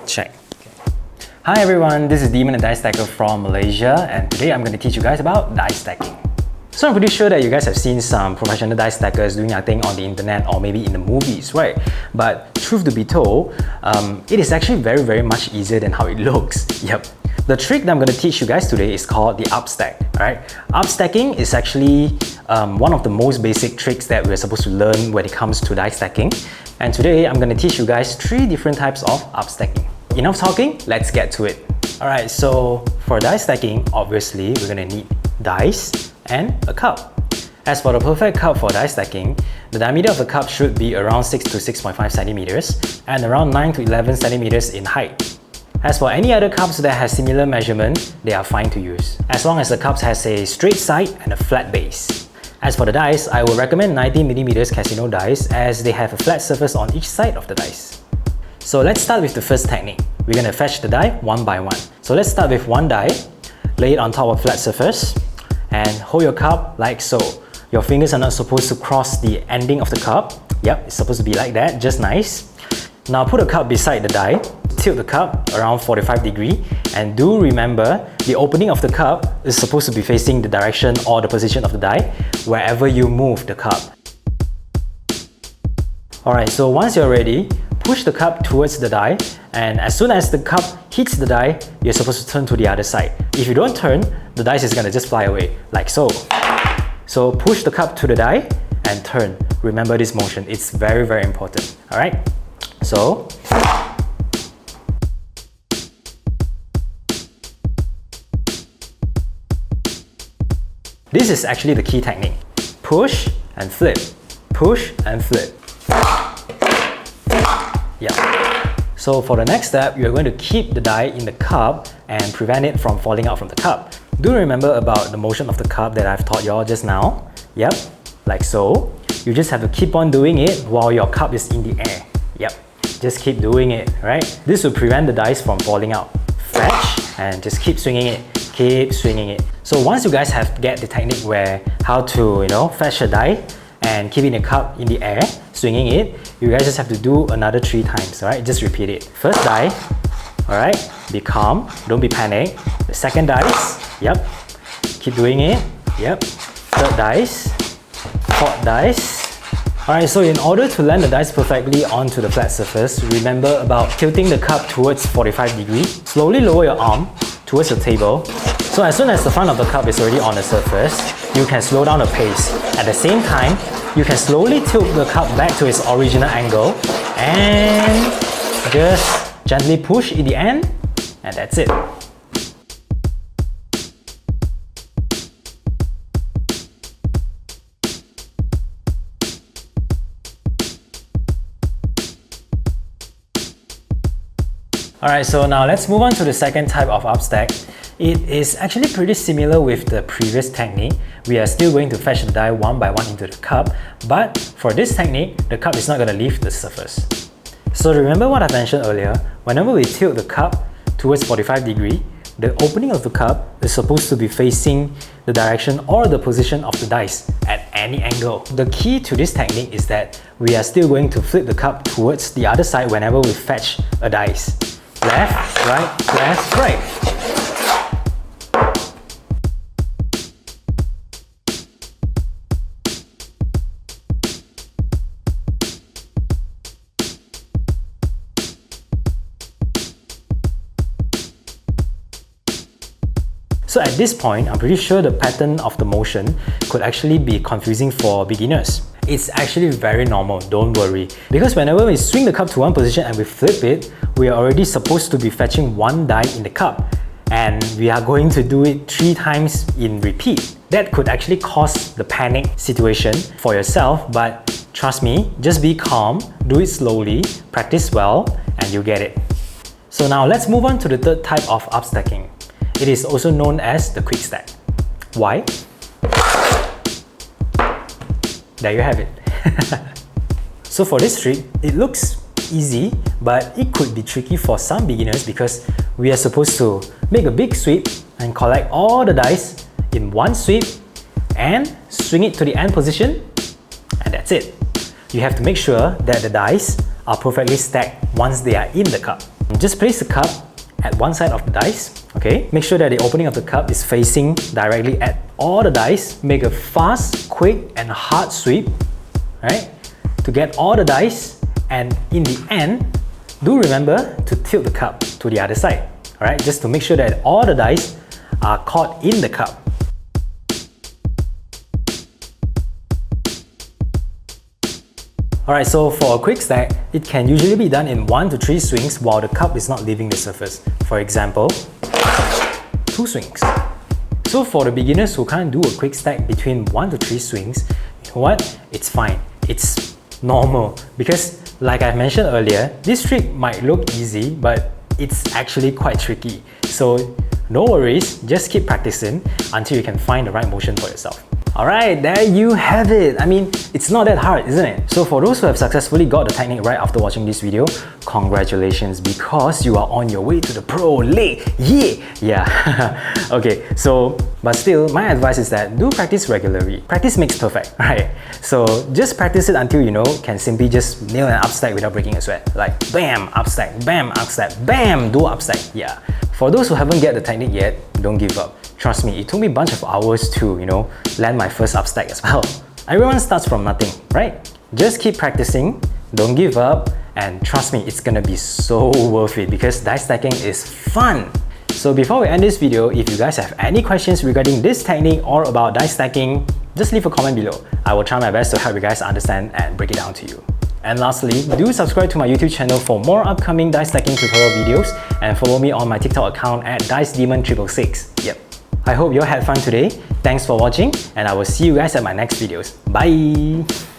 check. Hi everyone, this is Demon, a dice stacker from Malaysia, and today I'm going to teach you guys about dice stacking. So I'm pretty sure that you guys have seen some professional dice stackers doing their thing on the internet or maybe in the movies, right? But truth to be told, it is actually very much easier than how it looks. Yep. The trick that I'm going to teach you guys today is called the upstack. Alright, upstacking is actually one of the most basic tricks that we're supposed to learn when it comes to dice stacking. And today I'm going to teach you guys 3 different types of upstacking. Enough talking, let's get to it. Alright, so for dice stacking, obviously we're going to need dice and a cup. As for the perfect cup for dice stacking, the diameter of the cup should be around 6 to 6.5 centimeters and around 9 to 11 centimeters in height. As for any other cups that has similar measurement, they are fine to use, as long as the cups has a straight side and a flat base. As for the dice, I would recommend 90mm casino dice as they have a flat surface on each side of the dice. So let's start with the first technique. We're going to fetch the die one by one. So let's start with one die, lay it on top of a flat surface, and hold your cup like so. Your fingers are not supposed to cross the ending of the cup. Yep, it's supposed to be like that, just nice. Now put a cup beside the die, tilt the cup around 45 degrees, and do remember the opening of the cup is supposed to be facing the direction or the position of the die wherever you move the cup. Alright, so once you're ready, push the cup towards the die, and as soon as the cup hits the die, you're supposed to turn to the other side. If you don't turn, the dice is gonna just fly away, like so. So push the cup to the die and turn. Remember this motion, it's very important. Alright, so this is actually the key technique. Push and flip. Push and flip. Yeah. So for the next step, you're going to keep the die in the cup and prevent it from falling out from the cup. Do remember about the motion of the cup that I've taught y'all just now. Yep, like so. You just have to keep on doing it while your cup is in the air. Yep, just keep doing it, right? This will prevent the dice from falling out. Fetch and just keep swinging it. Keep swinging it. So once you guys have get the technique where how to, fetch a die and keep it in a cup in the air, swinging it, you guys just have to do another 3 times, alright? Just repeat it. First die, alright? Be calm, don't be panicked. The second dice, yep. Keep doing it, yep. Third dice, fourth dice. Alright, so in order to land the dice perfectly onto the flat surface, remember about tilting the cup towards 45 degrees. Slowly lower your arm towards the table. So as soon as the front of the cup is already on the surface, you can slow down the pace. At the same time, you can slowly tilt the cup back to its original angle and just gently push in the end, and that's it. Alright, so now let's move on to the second type of upstack. It is actually pretty similar with the previous technique. We are still going to fetch the die one by one into the cup, but for this technique, the cup is not going to leave the surface. So remember what I mentioned earlier, whenever we tilt the cup towards 45 degrees, the opening of the cup is supposed to be facing the direction or the position of the dice at any angle. The key to this technique is that we are still going to flip the cup towards the other side whenever we fetch a dice. Left, right, left, right. So at this point, I'm pretty sure the pattern of the motion could actually be confusing for beginners. It's actually very normal, don't worry. Because whenever we swing the cup to one position and we flip it, we are already supposed to be fetching one die in the cup. And we are going to do it 3 times in repeat. That could actually cause the panic situation for yourself, but trust me, just be calm, do it slowly, practice well, and you'll get it. So now let's move on to the third type of upstacking. It is also known as the quick stack. Why? There you have it. So for this trick, it looks easy, but it could be tricky for some beginners because we are supposed to make a big sweep and collect all the dice in one sweep and swing it to the end position, and that's it. You have to make sure that the dice are perfectly stacked once they are in the cup. Just place the cup at one side of the dice, okay? Make sure that the opening of the cup is facing directly at all the dice. Make a fast, quick, and hard sweep, right? To get all the dice, and in the end, do remember to tilt the cup to the other side, alright? Just to make sure that all the dice are caught in the cup. Alright, so for a quick stack, it can usually be done in 1 to 3 swings while the cup is not leaving the surface. For example, 2 swings. So for the beginners who can't do a quick stack between 1 to 3 swings, you know what? It's fine. It's normal. Because like I mentioned earlier, this trick might look easy, but it's actually quite tricky. So no worries, just keep practicing until you can find the right motion for yourself. Alright, there you have it. I mean, it's not that hard, isn't it? So for those who have successfully got the technique right after watching this video, congratulations, because you are on your way to the pro league. Yeah. Okay, so, but still, my advice is that do practice regularly. Practice makes perfect, right? So just practice it until you know can simply just nail an upstack without breaking a sweat. Like bam, upstack, bam, upstack, bam, do upstack. Yeah. For those who haven't get the technique yet, don't give up. Trust me, it took me a bunch of hours to, land my first upstack as well. Everyone starts from nothing, right? Just keep practicing, don't give up, and trust me, it's gonna be so worth it because dice stacking is fun. So before we end this video, if you guys have any questions regarding this technique or about dice stacking, just leave a comment below. I will try my best to help you guys understand and break it down to you. And lastly, do subscribe to my YouTube channel for more upcoming dice stacking tutorial videos and follow me on my TikTok account at DiceDemon666. Yep. I hope you all had fun today. Thanks for watching and I will see you guys at my next videos. Bye!